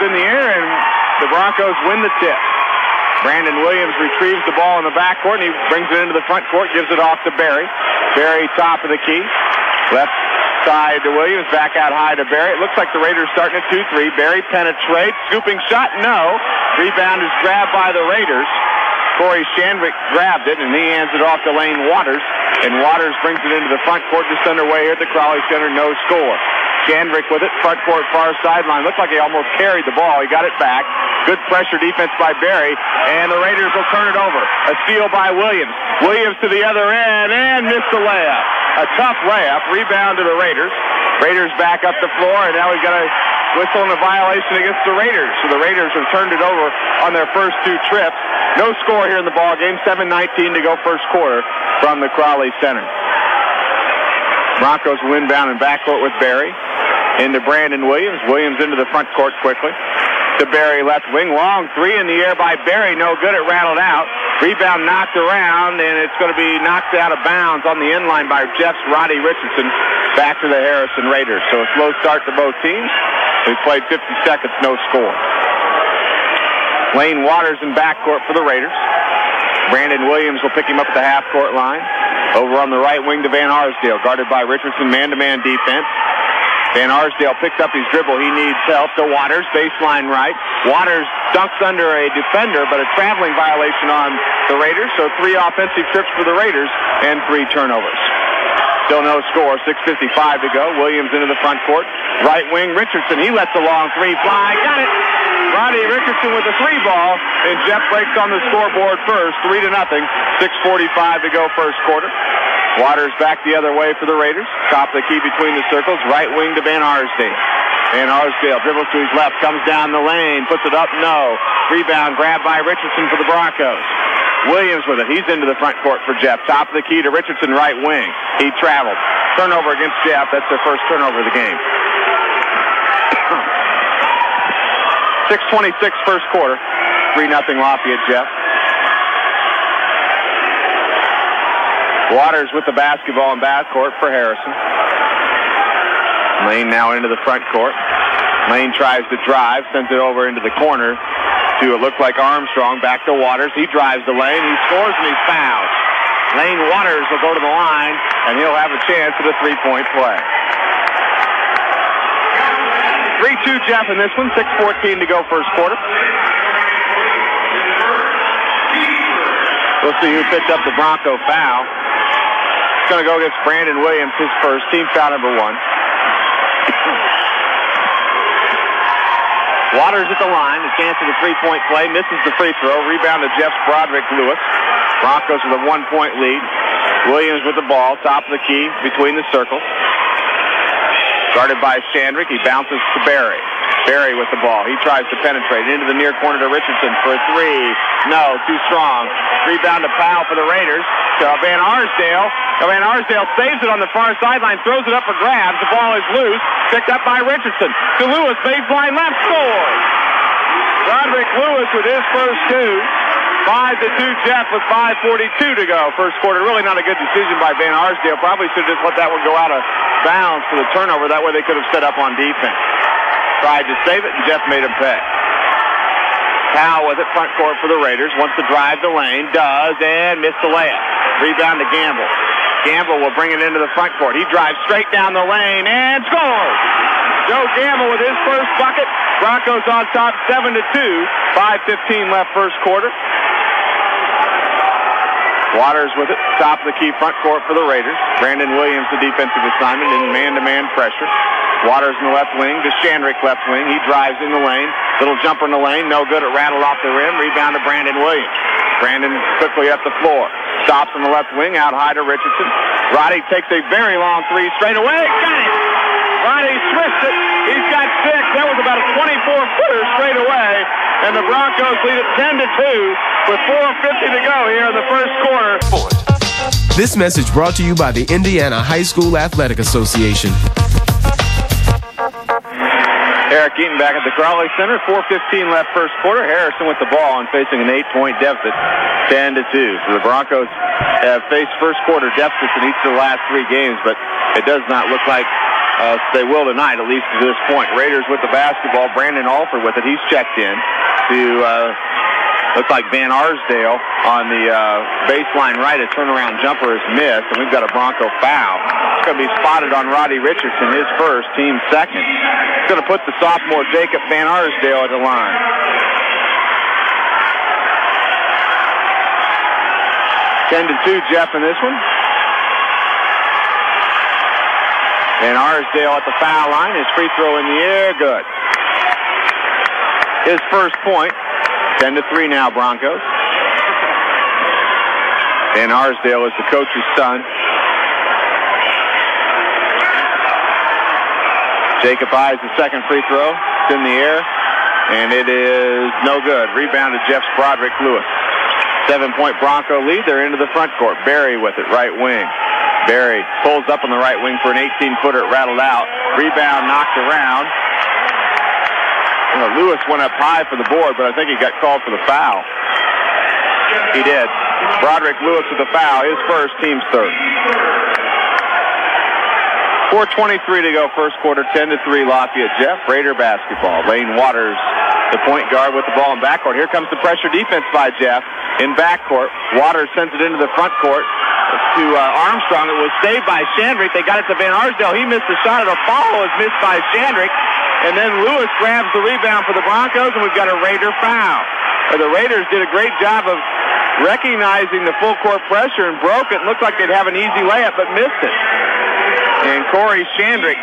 in the air, and the Broncos win the tip. Brandon Williams retrieves the ball in the backcourt, and he brings it into the front court, gives it off to Barry. Barry, top of the key. Left side to Williams, back out high to Barry. It looks like the Raiders starting at 2-3. Barry penetrates, scooping shot, no. Rebound is grabbed by the Raiders. Corey Shandrick grabbed it, and he hands it off to Lane Waters. And Waters brings it into the front court, just underway here at the Crowley Center, no score. Shandrick with it, front court, far sideline. Looked like he almost carried the ball. He got it back. Good pressure defense by Barry, and the Raiders will turn it over. A steal by Williams. Williams to the other end, and missed the layup. A tough layup. Rebound to the Raiders. Raiders back up the floor, and now we've got a whistle and a violation against the Raiders. So the Raiders have turned it over on their first two trips. No score here in the ball game. 7:19 to go first quarter from the Crowley Center. Broncos will inbound in backcourt with Barry. Into Brandon Williams. Williams into the front court quickly. To Barry, left wing. Long three in the air by Barry. No good. It rattled out. Rebound knocked around, and it's going to be knocked out of bounds on the inline by Jeff's Roddy Richardson. Back to the Harrison Raiders. So a slow start to both teams. We've played 50 seconds, no score. Lane Waters in backcourt for the Raiders. Brandon Williams will pick him up at the half-court line. Over on the right wing to Van Arsdale, guarded by Richardson, man-to-man defense. Van Arsdale picks up his dribble. He needs help to Waters, baseline right. Waters dunks under a defender, but a traveling violation on the Raiders. So 3 offensive trips for the Raiders and 3 turnovers. Still no score, 6:55 to go. Williams into the front court. Right wing, Richardson. He lets the long three fly. Got it! Roddy Richardson with the 3 ball, and Jeff breaks on the scoreboard first, 3-0. 6:45 to go first quarter. Waters back the other way for the Raiders. Top of the key between the circles. Right wing to Van Arsdale. Van Arsdale dribbles to his left, comes down the lane, puts it up, no. Rebound grabbed by Richardson for the Broncos. Williams with it. He's into the front court for Jeff. Top of the key to Richardson, right wing. He traveled. Turnover against Jeff. That's their first turnover of the game. 6:26 first quarter. 3-0 Lafayette Jeff. Waters with the basketball in backcourt for Harrison. Lane now into the front court. Lane tries to drive, sends it over into the corner to it looked like Armstrong. Back to Waters. He drives the lane. He scores and he's fouled. Lane Waters will go to the line, and he'll have a chance at a 3-point play. 3-2 Jeff in this one. 6:14 to go first quarter. We'll see who picked up the Bronco foul. It's going to go against Brandon Williams, his first, team foul number 1. Waters at the line, a chance at a 3-point play, misses the free throw. Rebound to Jeff Broderick Lewis. Broncos with a 1-point lead. Williams with the ball, top of the key, between the circles. Guarded by Shandrick, he bounces to Barry. Barry with the ball. He tries to penetrate into the near corner to Richardson for a 3. No, too strong. Rebound to Powell for the Raiders. To Van Arsdale. Van Arsdale saves it on the far sideline, throws it up for grabs. The ball is loose. Picked up by Richardson. To Lewis, baseline left, scores. Roderick Lewis with his first 2. 5-2 Jeff with 5:42 to go. First quarter, really not a good decision by Van Arsdale. Probably should have just let that one go out of bounds for the turnover. That way they could have set up on defense. Tried to save it, and Jeff made him pay. Powell with it, front court for the Raiders. Wants to drive the lane, does, and missed the layup. Rebound to Gamble. Gamble will bring it into the front court. He drives straight down the lane and scores! Joe Gamble with his first bucket. Broncos on top 7-2. 5:15 left first quarter. Waters with it, top of the key front court for the Raiders. Brandon Williams, the defensive assignment, in man-to-man pressure. Waters in the left wing to Shandrick left wing. He drives in the lane. Little jumper in the lane. No good. It rattled off the rim. Rebound to Brandon Williams. Brandon quickly up the floor. Stops on the left wing. Out high to Richardson. Roddy takes a very long 3 straight away. Got it! Roddy switched it. He's got 6. That was about a 24-footer straight away. And the Broncos lead it 10-2 with 4:50 to go here in the first quarter. This message brought to you by the Indiana High School Athletic Association. Eric Eaton back at the Crowley Center. 4:15 left first quarter. Harrison with the ball and facing an 8-point deficit, 10-2. So the Broncos have faced first quarter deficits in each of the last 3 games, but it does not look like They will tonight, at least to this point. Raiders with the basketball. Brandon Alford with it. He's checked in to looks like Van Arsdale on the baseline right. A turnaround jumper is missed, and we've got a Bronco foul. It's going to be spotted on Roddy Richardson, his first, team second. It's going to put the sophomore Jacob Van Arsdale at the line. Ten to 2, Jeff, in this one. Van Arsdale at the foul line. His free throw in the air, good. His first point. 10 to 3 now, Broncos. Van Arsdale is the coach's son. Jacob eyes the second free throw. It's in the air, and it is no good. Rebounded Jeff Broderick Lewis. 7-point Bronco lead. They're into the front court. Barry with it, right wing. Barry pulls up on the right wing for an 18-footer. It rattled out. Rebound knocked around. Lewis went up high for the board, but I think he got called for the foul. He did. Broderick Lewis with the foul. His first, team's third. 4:23 to go first quarter. 10 to 3 Lafayette Jeff. Raider basketball. Lane Waters, the point guard, with the ball in backcourt. Here comes the pressure defense by Jeff in backcourt. Waters sends it into the front court to Armstrong. It was saved by Shandrick. They got it to Van Arsdale. He missed the shot. A follow is missed by Shandrick. And then Lewis grabs the rebound for the Broncos, and we've got a Raider foul. The Raiders did a great job of recognizing the full court pressure and broke it. It looked like they'd have an easy layup, but missed it. And Corey Shandrick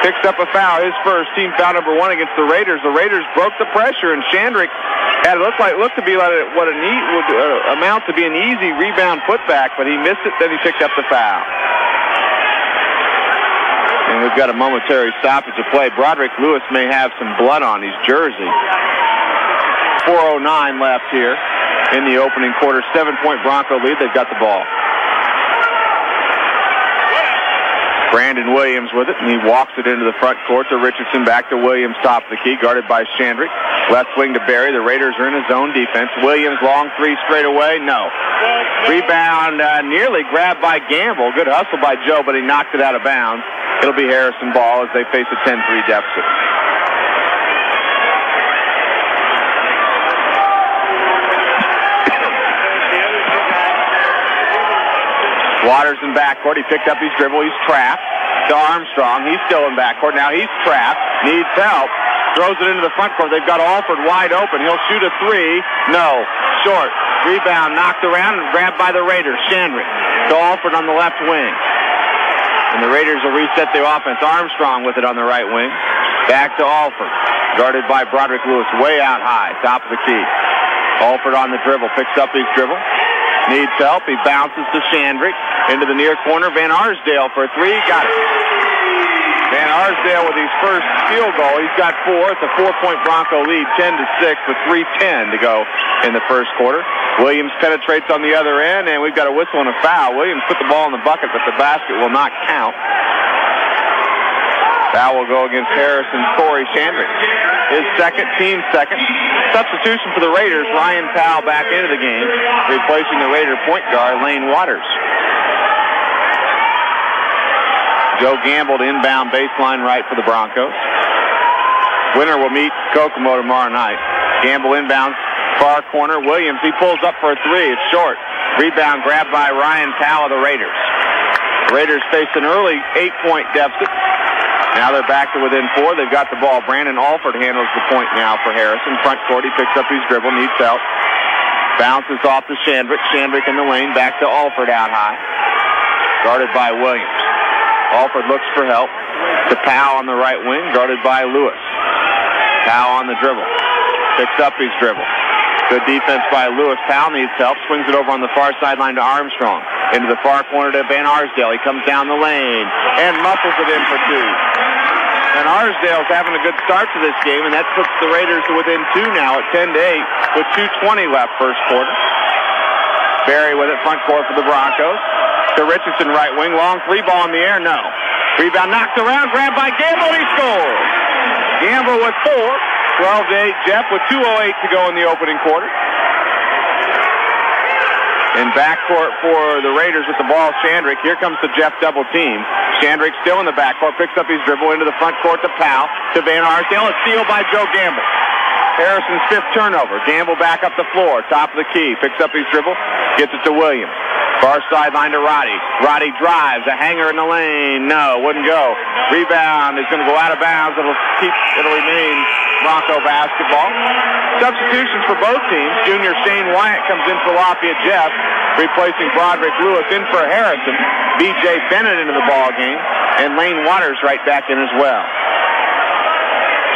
picks up a foul, his first, team foul number 1 against the Raiders. The Raiders broke the pressure, and Shandrick had looked to be like what would amount to be an easy rebound putback, but he missed it. Then he picked up the foul. And we've got a momentary stoppage of play. Broderick Lewis may have some blood on his jersey. 4:09 left here in the opening quarter. 7-point Bronco lead. They've got the ball. Brandon Williams with it, and he walks it into the front court to Richardson. Back to Williams, top of the key, guarded by Shandrick. Left wing to Barry. The Raiders are in a zone defense. Williams, long three straight away. No. Rebound nearly grabbed by Gamble. Good hustle by Joe, but he knocked it out of bounds. It'll be Harrison ball as they face a 10-3 deficit. Waters in backcourt. He picked up his dribble. He's trapped. To Armstrong. He's still in backcourt. Now he's trapped. Needs help. Throws it into the front court. They've got Alford wide open. He'll shoot a three. No. Short. Rebound knocked around and grabbed by the Raiders. Shandrick to Alford on the left wing. And the Raiders will reset the offense. Armstrong with it on the right wing. Back to Alford. Guarded by Broderick Lewis. Way out high. Top of the key. Alford on the dribble. Picks up his dribble. Needs help. He bounces to Shandrick. Into the near corner. Van Arsdale for a three. Got it. Van Arsdale with his first field goal. He's got 4. It's a 4-point Bronco lead. 10-6 with 3:10 to go in the first quarter. Williams penetrates on the other end, and we've got a whistle and a foul. Williams put the ball in the bucket, but the basket will not count. Foul will go against Harrison's Corey Shandrick. His second, team second. Substitution for the Raiders. Ryan Powell back into the game, replacing the Raider point guard, Lane Waters. Joe Gamble to inbound baseline right for the Broncos. Winner will meet Kokomo tomorrow night. Gamble inbounds, far corner. Williams, he pulls up for a three. It's short. Rebound grabbed by Ryan Powell of the Raiders. The Raiders faced an early 8-point deficit. Now they're back to within 4. They've got the ball. Brandon Alford handles the point now for Harrison. Front court, he picks up his dribble, needs help. Bounces off to Shandrick. Shandrick in the lane, back to Alford out high. Guarded by Williams. Alford looks for help to Powell on the right wing, guarded by Lewis. Powell on the dribble. Picks up his dribble. Good defense by Lewis. Powell needs help. Swings it over on the far sideline to Armstrong. Into the far corner to Van Arsdale. He comes down the lane and muscles it in for 2. Van Arsdale's having a good start to this game, and that puts the Raiders to within 2 now at 10-8 with 2:20 left first quarter. Barry with it, front court for the Broncos. To Richardson, right wing. Long three ball in the air. No. Rebound knocked around. Grabbed by Gamble. He scores. Gamble with 4. 12-8. Jeff with 2:08 to go in the opening quarter. In backcourt for the Raiders with the ball, Shandrick. Here comes the Jeff double team. Chandrick still in the backcourt, picks up his dribble into the front court to Powell, to Van Arsdale. A steal by Joe Gamble. Harrison's 5th turnover. Gamble back up the floor, top of the key, picks up his dribble, gets it to Williams. Far sideline to Roddy. Roddy drives, a hanger in the lane. No, wouldn't go. Rebound is going to go out of bounds. It'll remain Bronco basketball. Substitutions for both teams. Junior Shane Wyatt comes in for Lafayette Jeff, replacing Broderick Lewis. In for Harrison. B.J. Bennett into the ball game, and Lane Waters right back in as well.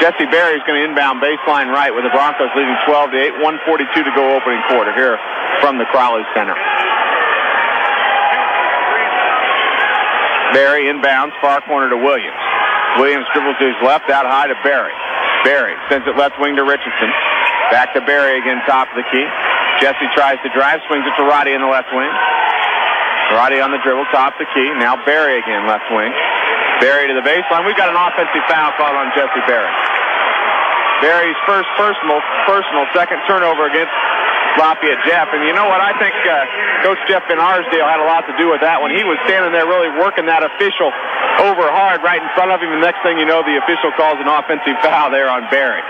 Jesse Berry is going to inbound baseline right with the Broncos leading 12-8. 1:42 to go opening quarter here from the Crowley Center. Berry inbounds, far corner to Williams. Williams dribbles to his left, out high to Berry. Berry sends it left wing to Richardson. Back to Berry again, top of the key. Jesse tries to drive, swings it to Roddy in the left wing. Roddy on the dribble, top of the key. Now Berry again, left wing. Berry to the baseline. We've got an offensive foul called on Jesse Berry. Berry's first personal second turnover against Lafayette Jeff. And you know what? I think Coach Jeff Van Arsdale had a lot to do with that when he was standing there really working that official over hard right in front of him. And the next thing you know, the official calls an offensive foul there on Berry.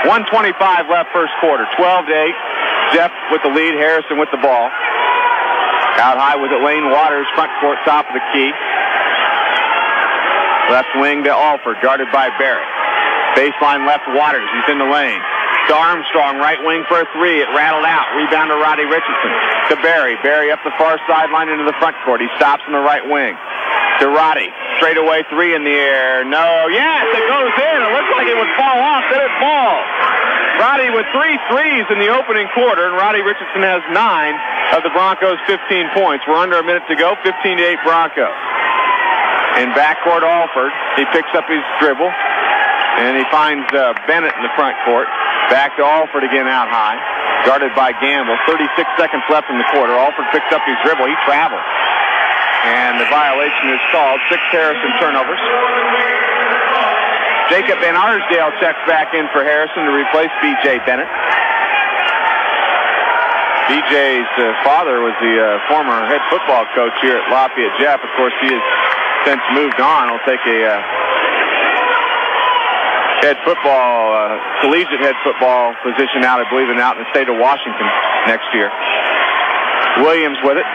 1:25 left first quarter. 12-8. Jeff with the lead. Harrison with the ball. Out high with it, Lane Waters, front court, top of the key. Left wing to Alford, guarded by Berry. Baseline left, Waters, he's in the lane. To Armstrong, right wing for a three. It rattled out. Rebound to Roddy Richardson. To Berry. Berry up the far sideline into the front court. He stops in the right wing. To Roddy. Straight away three in the air. No. Yes, it goes in. It looks like it would fall off. Then it falls. Roddy with 3 threes in the opening quarter, and Roddy Richardson has 9 of the Broncos' 15 points. We're under a minute to go. 15-8 Broncos. In backcourt, Alford. He picks up his dribble, and he finds Bennett in the front court. Back to Alford again out high. Guarded by Gamble. 36 seconds left in the quarter. Alford picks up his dribble. He travels. And the violation is called. 6 Harrison turnovers. Jacob Van Arsdale checks back in for Harrison to replace B.J. Bennett. B.J.'s father was the former head football coach here at Lafayette Jeff. Of course, he has since moved on. He'll take a collegiate head football position out, I believe, out in the state of Washington next year. Williams with it.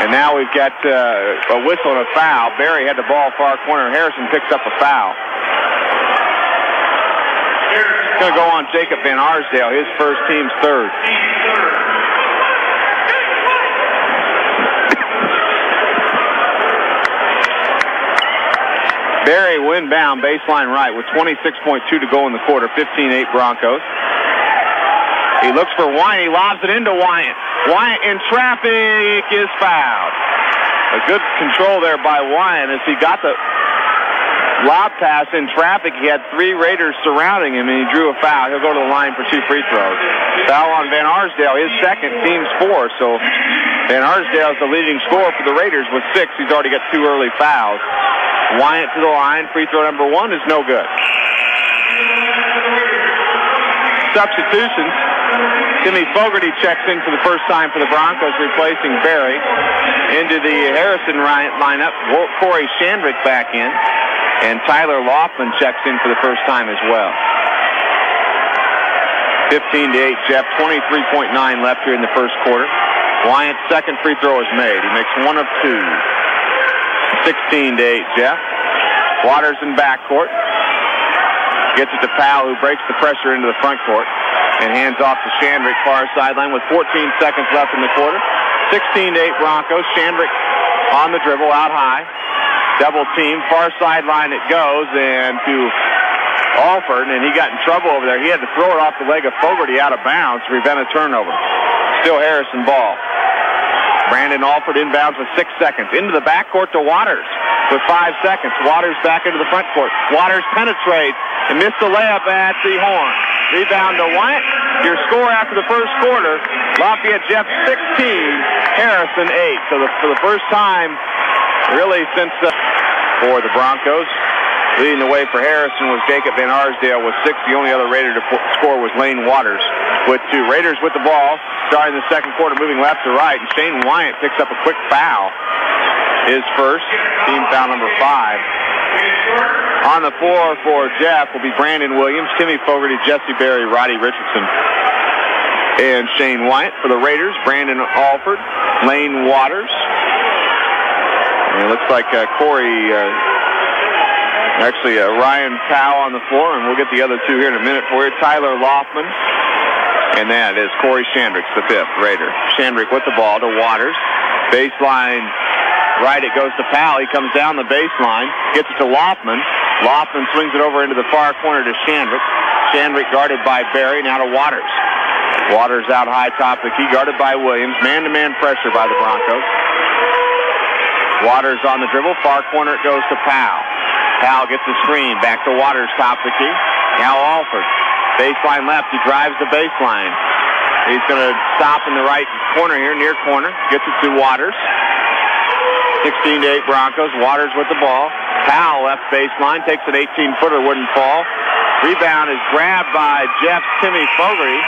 And now we've got a whistle and a foul. Berry had the ball far corner. Harrison picks up a foul. It's going to go on Jacob Van Arsdale, his first, team's third. Berry will inbound baseline right with 26.2 to go in the quarter. 15-8 Broncos. He looks for Wyatt. He lobs it into Wyatt. Wyatt in traffic is fouled. A good control there by Wyatt as he got the lob pass in traffic. He had 3 Raiders surrounding him, and he drew a foul. He'll go to the line for 2 free throws. Foul on Van Arsdale, his second, team's 4. So Van Arsdale is the leading scorer for the Raiders with 6. He's already got 2 early fouls. Wyatt to the line. Free throw number 1 is no good. Substitutions. Timmy Fogarty checks in for the first time for the Broncos, replacing Berry. Into the Harrison lineup, Corey Chandrick back in. And Tyler Laughlin checks in for the first time as well. 15-8, Jeff. 23.9 left here in the first quarter. Wyatt's second free throw is made. He makes 1 of 2. 16-8, Jeff. Waters in backcourt. Gets it to Powell, who breaks the pressure into the front court and hands off to Chandrick, far sideline with 14 seconds left in the quarter. 16-8 Broncos. Chandrick on the dribble, out high. Double team, far sideline it goes, and to Alford, and he got in trouble over there. He had to throw it off the leg of Fogarty out of bounds to prevent a turnover. Still Harrison ball. Brandon Alford inbounds with 6 seconds. Into the backcourt to Waters with 5 seconds. Waters back into the front court. Waters penetrates and missed the layup at the horn. Rebound to Wyatt. Your score after the first quarter, Lafayette Jeff 16, Harrison 8. So for the first time, really since for the Broncos, leading the way for Harrison was Jacob Van Arsdale with 6. The only other Raider to score was Lane Waters with 2. Raiders with the ball, starting the second quarter, moving left to right, and Shane Wyatt picks up a quick foul. his first, team foul number 5. On the floor for Jeff will be Brandon Williams, Timmy Fogarty, Jesse Berry, Roddy Richardson, and Shane White. For the Raiders, Brandon Alford, Lane Waters. And it looks like Ryan Powell on the floor, and we'll get the other two here in a minute for you. Tyler Loftman, and that is Corey Shandrick's the 5th Raider. Shandrick with the ball to Waters. Baseline right, it goes to Powell. He comes down the baseline, gets it to Loftman. Loftman swings it over into the far corner to Shandrick. Shandrick guarded by Berry, now to Waters. Waters out high, top of the key, guarded by Williams. Man-to-man pressure by the Broncos. Waters on the dribble, far corner it goes to Powell. Powell gets the screen, back to Waters, top of the key. Now Alford, baseline left, he drives the baseline. He's going to stop in the right corner here, near corner. Gets it to Waters. 16-8 Broncos. Waters with the ball. Powell left baseline, takes an 18-footer, wouldn't fall. Rebound is grabbed by Timmy Fogarty,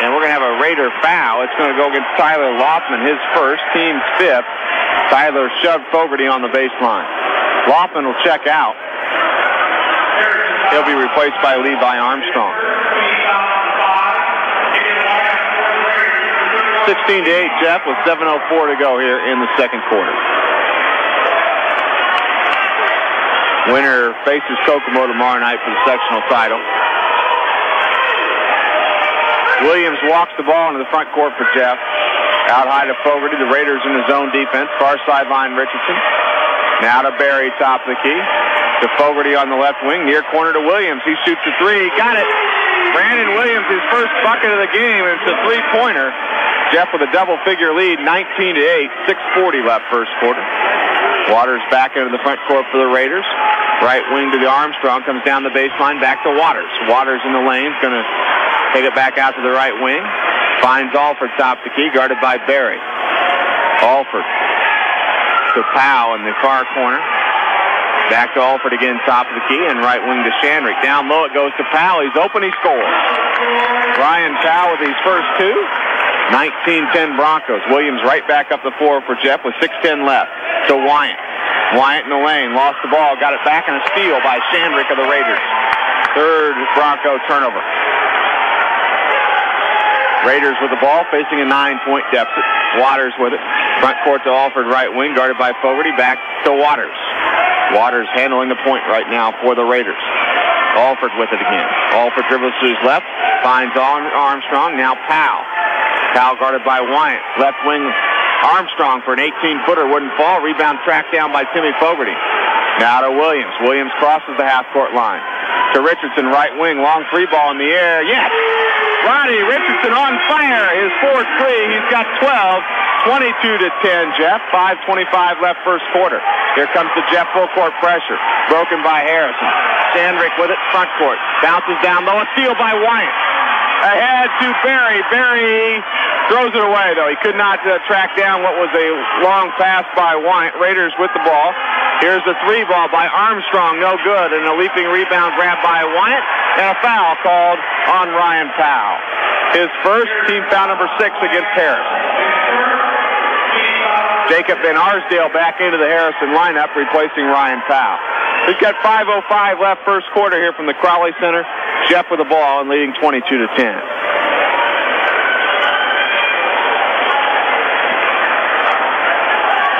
and we're going to have a Raider foul. It's going to go against Tyler Loftman, his first, team's 5th. Tyler shoved Fogarty on the baseline. Loftman will check out. He'll be replaced by Levi Armstrong. 16-8, Jeff, with 7:04 to go here in the second quarter. Winner faces Kokomo tomorrow night for the sectional title. Williams walks the ball into the front court for Jeff. Out high to Fogarty. The Raiders in the zone defense. Far sideline Richardson. Now to Berry, top of the key. To Fogarty on the left wing. Near corner to Williams. He shoots a three. Got it. Brandon Williams, his first bucket of the game. It's a three-pointer. Jeff with a double-figure lead, 19-8. 6:40 left first quarter. Waters back into the front court for the Raiders. Right wing to the Armstrong. Comes down the baseline. Back to Waters. Waters in the lane. Is going to take it back out to the right wing. Finds Alford top the key, guarded by Berry. Alford to Powell in the far corner. Back to Alford again, top of the key, and right wing to Shandrick. Down low it goes to Powell. He's open, he scores. Ryan Powell with his first two. 19-10 Broncos. Williams right back up the floor for Jeff with 6:10 left. To Wyatt. Wyatt in the lane. Lost the ball. Got it back in a steal by Shandrick of the Raiders. Third Bronco turnover. Raiders with the ball, facing a 9-point deficit. Waters with it. Front court to Alford, right wing, guarded by Fogarty. Back to Waters. Waters handling the point right now for the Raiders. Alford with it again. Alford dribbles to his left. Finds Armstrong. Now Powell. Powell guarded by Wyatt. Left wing Armstrong for an 18-footer. Wouldn't fall. Rebound tracked down by Timmy Fogarty. Now to Williams. Williams crosses the half-court line. To Richardson, right wing. Long three ball in the air. Yes! Roddy Richardson on fire. His fourth three. He's got 12. 22-10, Jeff. 5:25 left first quarter. Here comes the Jeff full court pressure. Broken by Harrison. Shandrick with it, front court. Bounces down low. A steal by Wyatt. Ahead to Berry. Berry throws it away, though. He could not track down what was a long pass by Wyatt. Raiders with the ball. Here's the three ball by Armstrong. No good. And a leaping rebound grab by Wyatt. And a foul called on Ryan Powell. His first, team foul number 6 against Harrison. Jacob Van Arsdale back into the Harrison lineup, replacing Ryan Powell. We've got 5:05 left first quarter here from the Crowley Center. Jeff with the ball and leading 22-10.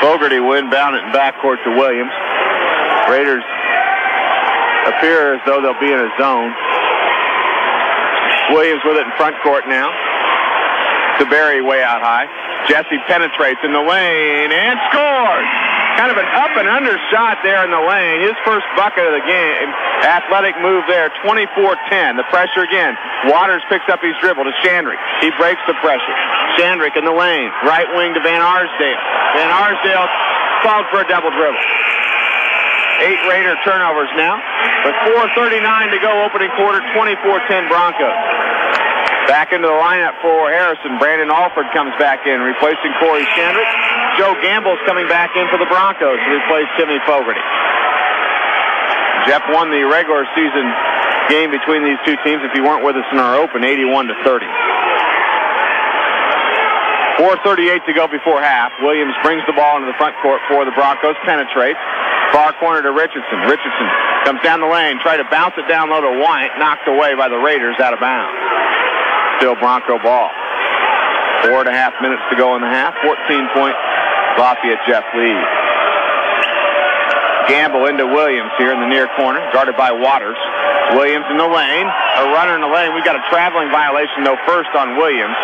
Fogarty will inbound it in backcourt to Williams. Raiders appear as though they'll be in a zone. Williams with it in front court now. To Berry way out high. Jesse penetrates in the lane and scores. Kind of an up and under shot there in the lane. His first bucket of the game. Athletic move there, 24-10. The pressure again. Waters picks up his dribble to Shandrick. He breaks the pressure. Shandrick in the lane. Right wing to Van Arsdale. Van Arsdale called for a double dribble. 8 Raider turnovers now. With 4:39 to go, opening quarter, 24-10 Broncos. Back into the lineup for Harrison. Brandon Alford comes back in, replacing Corey Shandrick. Joe Gamble's coming back in for the Broncos to replace Timmy Fogarty. Jeff won the regular season game between these two teams, if you weren't with us in our open, 81-30. 4:38 to go before half. Williams brings the ball into the front court for the Broncos, penetrates. Far corner to Richardson. Richardson comes down the lane, try to bounce it down low to White, knocked away by the Raiders out of bounds. Still Bronco ball. 4.5 minutes to go in the half. 14-point Lafayette Jeff lead. Gamble into Williams here in the near corner, guarded by Waters. Williams in the lane, a runner in the lane. We've got a traveling violation, though, first on Williams,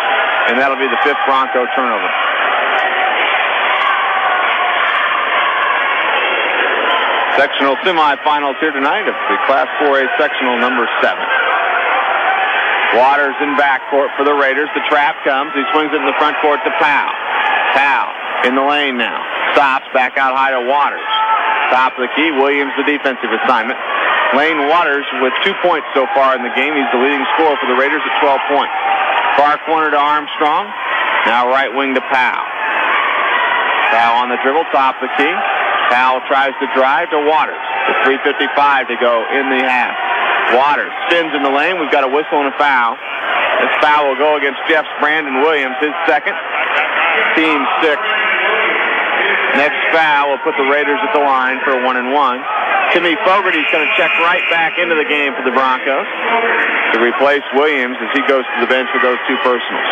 and that'll be the 5th Bronco turnover. Sectional semifinals here tonight of the Class 4A sectional number 7. Waters in backcourt for the Raiders. The trap comes. He swings it in the front court to Powell. Powell in the lane now. Stops back out high to Waters. Top of the key. Williams the defensive assignment. Lane Waters with 2 points so far in the game. He's the leading scorer for the Raiders at 12 points. Far corner to Armstrong. Now right wing to Powell. Powell on the dribble. Top of the key. Powell tries to drive to Waters. With 3:55 to go in the half. Waters spins in the lane. We've got a whistle and a foul. This foul will go against Jeff's Brandon Williams, his second. Team 6. Next foul will put the Raiders at the line for a 1-and-1. Timmy Fogarty's going to check right back into the game for the Broncos to replace Williams as he goes to the bench with those 2 personals.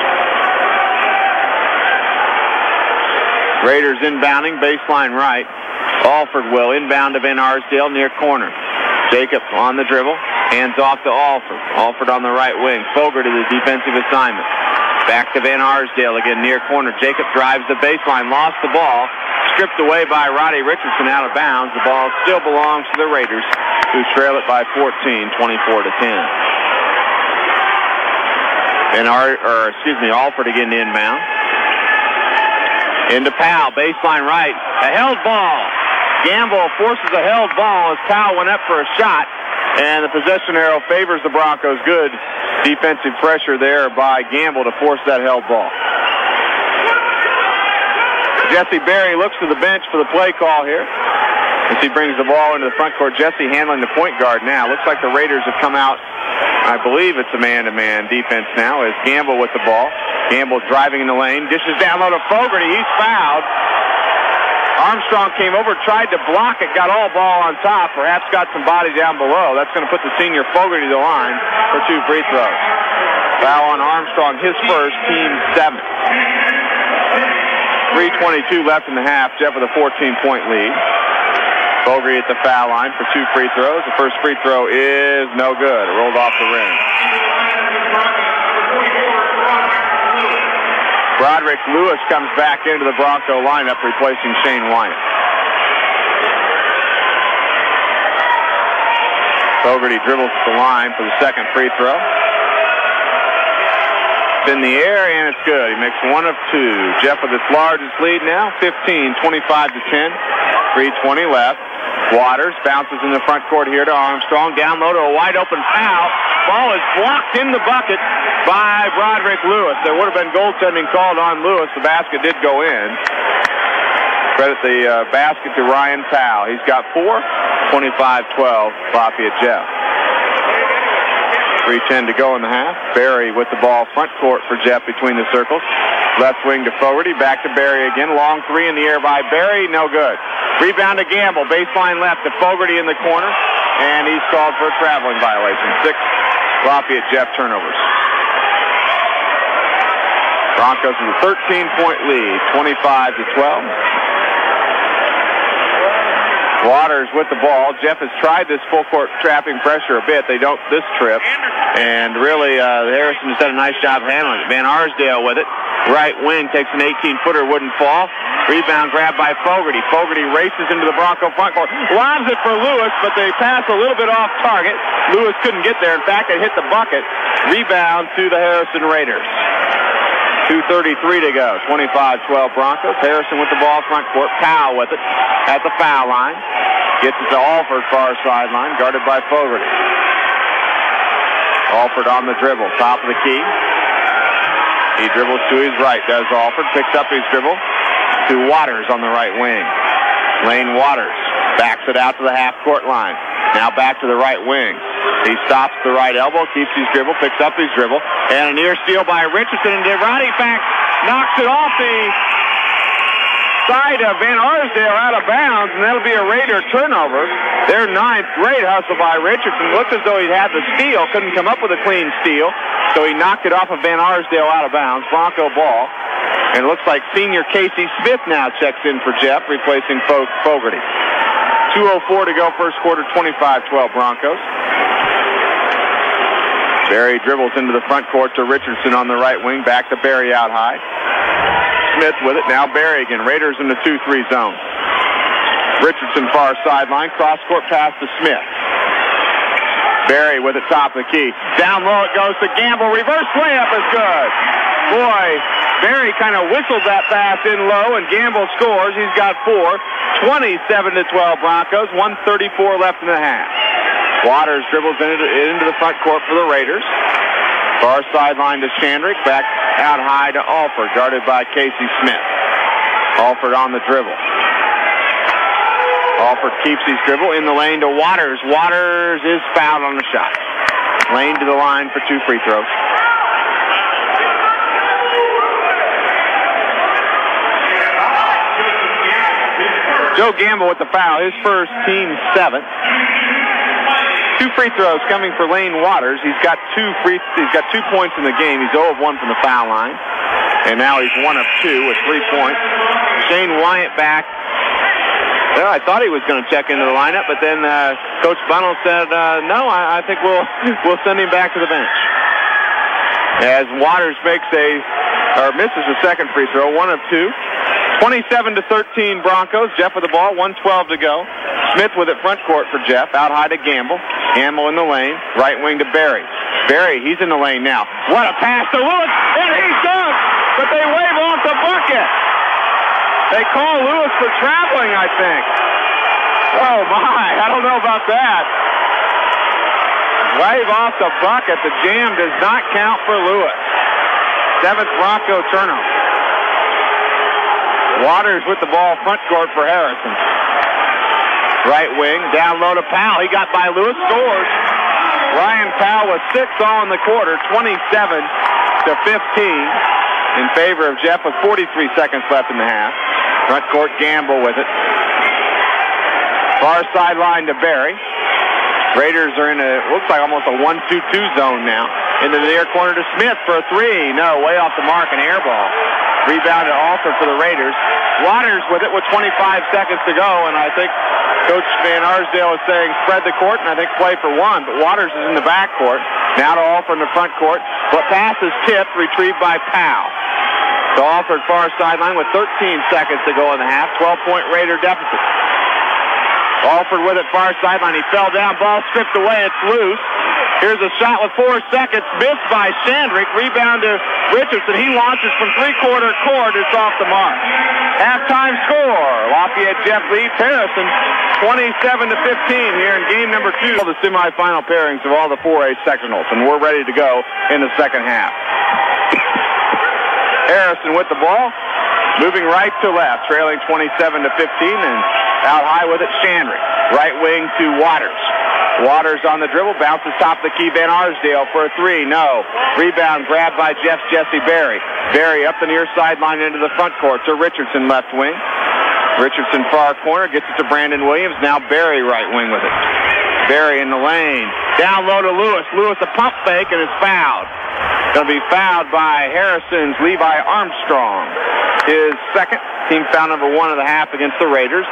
Raiders inbounding, baseline right. Alford will inbound to Van Arsdale near corner. Jacob on the dribble, hands off to Alford. Alford on the right wing. Fogarty the defensive assignment. Back to Van Arsdale again near corner. Jacob drives the baseline, lost the ball. Stripped away by Roddy Richardson out of bounds. The ball still belongs to the Raiders, who trail it by 14, 24-10. Alford again to inbound. Into Powell, baseline right. A held ball. Gamble forces a held ball as Powell went up for a shot, and the possession arrow favors the Broncos. Good defensive pressure there by Gamble to force that held ball. Jesse Berry looks to the bench for the play call here as he brings the ball into the front court. Jesse handling the point guard now. Looks like the Raiders have come out. I believe it's a man-to-man defense now as Gamble with the ball. Gamble driving in the lane. Dishes down low to Fogarty. He's fouled. Armstrong came over, tried to block it, got all ball on top, perhaps got some body down below. That's going to put the senior Fogarty to the line for 2 free throws. Foul on Armstrong, his first, team 7. 3:22 left in the half. Jeff with a 14-point lead. Fogarty at the foul line for 2 free throws. The first free throw is no good. It rolled off the rim. Broderick Lewis comes back into the Bronco lineup, replacing Shane Wyatt. Fogarty dribbles to the line for the second free throw. It's in the air, and it's good. He makes 1 of 2. Jeff with his largest lead now, 15, 25-10. 3:20 left. Waters bounces in the front court here to Armstrong. Down low to a wide-open foul. Ball is blocked in the bucket by Broderick Lewis. There would have been goaltending called on Lewis. The basket did go in. Credit the basket to Ryan Powell. He's got 4. 25-12, Lafayette Jeff. 3:10 to go in the half. Berry with the ball front court for Jeff between the circles. Left wing to Fogarty. Back to Berry again. Long 3 in the air by Berry. No good. Rebound to Gamble. Baseline left to Fogarty in the corner. And he's called for a traveling violation. 6 Lafayette Jeff turnovers. Broncos with a 13-point lead, 25-12. Waters with the ball. Jeff has tried this full court trapping pressure a bit. They don't this trip. And really, Harrison has done a nice job handling it. Van Arsdale with it. Right wing takes an 18-footer, wouldn't fall. Rebound grab by Fogarty. Fogarty races into the Bronco front court. Lobs it for Lewis, but they pass a little bit off target. Lewis couldn't get there. In fact, it hit the bucket. Rebound to the Harrison Raiders. 2:33 to go. 25-12 Broncos. Harrison with the ball front court. Powell with it at the foul line. Gets it to Alford, far sideline, guarded by Fogarty. Alford on the dribble, top of the key. He dribbles to his right, does Alford. Picks up his dribble to Waters on the right wing. Lane Waters backs it out to the half-court line. Now back to the right wing. He stops the right elbow, keeps his dribble, picks up his dribble, and a near steal by Richardson. And Roddy knocks it off the side of Van Arsdale out of bounds, and that'll be a Raider turnover. Their ninth. Great hustle by Richardson. Looked as though he'd had the steal. Couldn't come up with a clean steal, so he knocked it off of Van Arsdale out of bounds. Bronco ball. And it looks like senior Casey Smith now checks in for Jeff, replacing Fogarty. 2:04 to go first quarter, 25-12 Broncos. Barry dribbles into the front court to Richardson on the right wing. Back to Barry out high. Smith with it. Now Barry again. Raiders in the 2-3 zone. Richardson far sideline. Cross-court pass to Smith. Barry with it top of the key. Down low it goes to Gamble. Reverse layup is good. Boy, Barry kind of whistled that pass in low, and Gamble scores. He's got 4. 27-12 Broncos. 1:34 left in the half. Waters dribbles into the front court for the Raiders. Far sideline to Chandrick. Back out high to Alford, guarded by Casey Smith. Alford on the dribble. Alford keeps his dribble in the lane to Waters. Waters is fouled on the shot. Lane to the line for 2 free throws. Joe Gamble with the foul, his first, team 7th. 2 free throws coming for Lane Waters. He's got 2 points in the game. He's 0 of 1 from the foul line. And now he's 1 of 2 with 3 points. Shane Wyatt back. Well, I thought he was going to check into the lineup, but then Coach Bunnell said, no, I think we'll send him back to the bench. As Waters misses the second free throw, 1 of 2. 27-13 Broncos. Jeff with the ball, 1:12 to go. Smith with it front court for Jeff. Out high to Gamble. Gamble in the lane. Right wing to Barry. Barry, he's in the lane now. What a pass to Lewis, and he dunks, but they wave off the bucket. They call Lewis for traveling, I think. Oh, my, I don't know about that. Wave off the bucket. The jam does not count for Lewis. 7th Bronco turnover. Waters with the ball front court for Harrison. Right wing, down low to Powell. He got by Lewis, scores. Ryan Powell with 6 all in the quarter, 27-15 in favor of Jeff with 43 seconds left in the half. Front court Gamble with it. Far sideline to Barry. Raiders are in looks like almost a 1-2-2 zone now. Into the near corner to Smith for a 3. No, way off the mark, an air ball. Rebounded Alford for the Raiders. Waters with it with 25 seconds to go, and I think Coach Van Arsdale is saying spread the court, and I think play for 1, but Waters is in the back court. Now to Alford in the front court. But pass is tipped, retrieved by Powell. So Alford far sideline with 13 seconds to go in the half. 12-point Raider deficit. Alford with it far sideline. He fell down. Ball stripped away. It's loose. Here's a shot with 4 seconds. Missed by Chandrick. Rebound to Richardson. He launches from 3-quarter court. It's off the mark. Halftime score. Lafayette Jeff leads Harrison 27-15 here in game number 2. The semifinal pairings of all the 4A sectionals, and we're ready to go in the second half. Harrison with the ball, moving right to left, trailing 27-15, and out high with it, Chandrick. Right wing to Waters. Waters on the dribble, bounces top of the key, Van Arsdale for a 3, no. Rebound grabbed by Jesse Barry. Barry up the near sideline into the front court to Richardson left wing. Richardson far corner, gets it to Brandon Williams, now Barry right wing with it. Barry in the lane, down low to Lewis. Lewis a pump fake and it's fouled. Going to be fouled by Harrison's Levi Armstrong. His second, team foul number 1 of the half against the Raiders.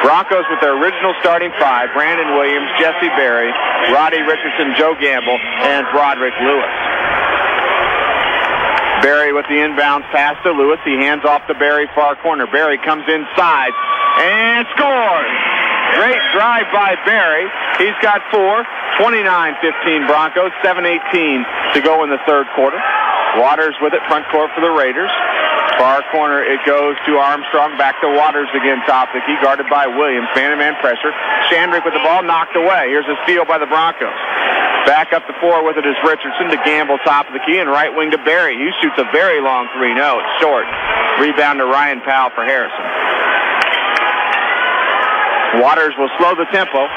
Broncos with their original starting 5, Brandon Williams, Jesse Barry, Roddy Richardson, Joe Gamble, and Broderick Lewis. Barry with the inbounds pass to Lewis. He hands off to Barry far corner. Barry comes inside and scores. Great drive by Barry. He's got 4. 29-15 Broncos. 7:18 to go in the third quarter. Waters with it front court for the Raiders. Far corner it goes to Armstrong. Back to Waters again top of the key. Guarded by Williams. Man-to-man pressure. Chandrick with the ball knocked away. Here's a steal by the Broncos. Back up the floor with it is Richardson to Gamble top of the key and right wing to Barry. He shoots a very long 3. No, it's short. Rebound to Ryan Powell for Harrison. Waters will slow the tempo.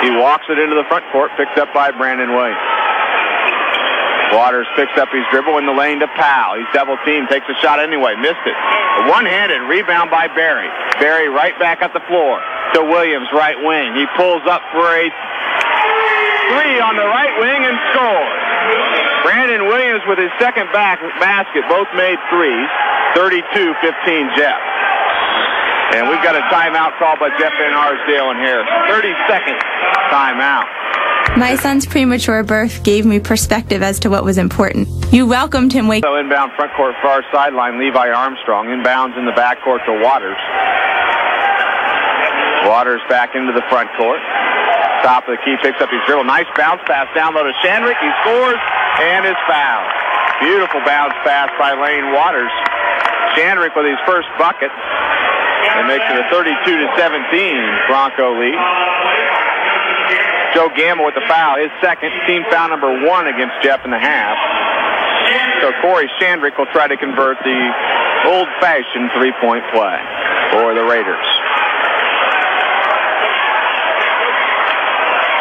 He walks it into the front court, picked up by Brandon Williams. Waters picks up his dribble in the lane to Powell. He's double-teamed, takes a shot anyway, missed it. A one-handed rebound by Barry. Barry right back at the floor to Williams, right wing. He pulls up for a three on the right wing and scores. Brandon Williams with his second basket, both made threes. 32-15 Jeff. And we've got a timeout called by Jeff Van Arsdale and Harrison. 30-second timeout. My son's premature birth gave me perspective as to what was important. You welcomed him. So inbound front court far sideline, Levi Armstrong. Inbounds in the backcourt to Waters. Waters back into the front court. Top of the key, picks up his dribble. Nice bounce pass down low to Shandrick. He scores and is fouled. Beautiful bounce pass by Lane Waters. Shandrick with his first bucket. And makes it a 32-17 Bronco lead. Joe Gamble with the foul, his second, team foul number 1 against Jeff in the half. So Corey Shandrick will try to convert the old-fashioned three-point play for the Raiders.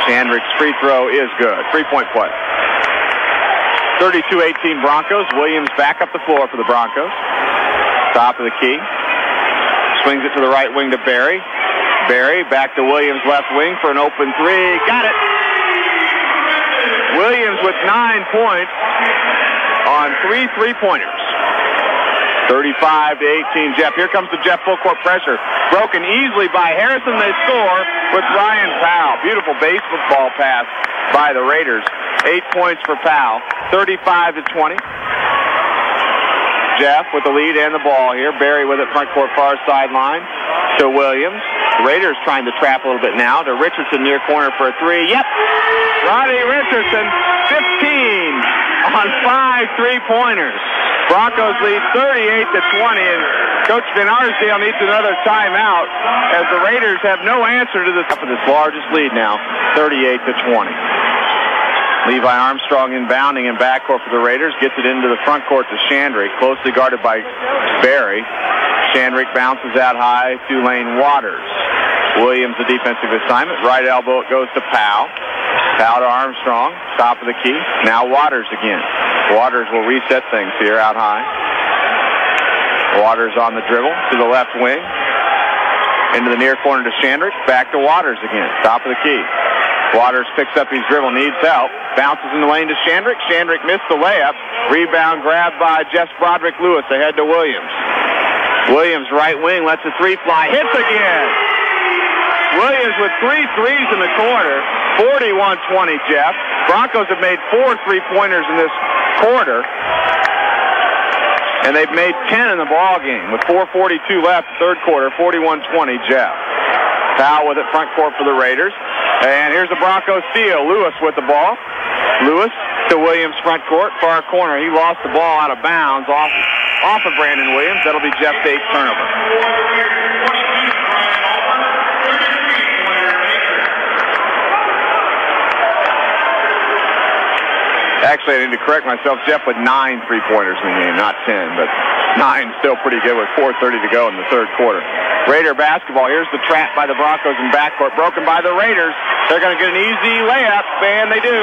Shandrick's free throw is good. Three-point play. 32-18 Broncos. Williams back up the floor for the Broncos. Top of the key. Swings it to the right wing to Barry. Barry back to Williams left wing for an open three. Got it. Williams with 9 points on 3 3-pointers. 35-18 Jeff. Here comes the Jeff full court pressure. Broken easily by Harrison. They score with Ryan Powell. Beautiful baseball pass by the Raiders. 8 points for Powell. 35-20. Jeff with the lead and the ball here. Barry with it front court far sideline to Williams. The Raiders trying to trap a little bit now to Richardson near corner for a three. Yep. Roddy Richardson, 15 on 5 3-pointers. Broncos lead 38-20, and Coach Van Arsdale needs another timeout as the Raiders have no answer to this largest lead now, 38-20. Levi Armstrong inbounding in backcourt for the Raiders. Gets it into the front court to Shandrick, closely guarded by Barry. Shandrick bounces out high to Lane Waters. Williams, the defensive assignment. Right elbow, it goes to Powell. Powell to Armstrong, top of the key. Now Waters again. Waters will reset things here out high. Waters on the dribble to the left wing. Into the near corner to Shandrick. Back to Waters again, top of the key. Waters picks up his dribble, needs help. Bounces in the lane to Shandrick. Shandrick missed the layup. Rebound grabbed by Jess Broderick Lewis ahead to Williams. Williams, right wing, lets the three fly. Hits again. Williams with 3 threes in the quarter. 41-20, Jeff. Broncos have made 4 3-pointers in this quarter. And they've made 10 in the ball game with 4:42 left, third quarter. 41-20, Jeff. Powell with it front court for the Raiders. And here's the Broncos steal. Lewis with the ball. Lewis to Williams front court, far corner. He lost the ball out of bounds off of Brandon Williams. That'll be Jeff's 8th turnover. Actually, I need to correct myself. Jeff with 9 3-pointers in the game, not 10, but 9 still pretty good with 4:30 to go in the third quarter. Raider basketball. Here's the trap by the Broncos in backcourt, broken by the Raiders. They're going to get an easy layup, and they do.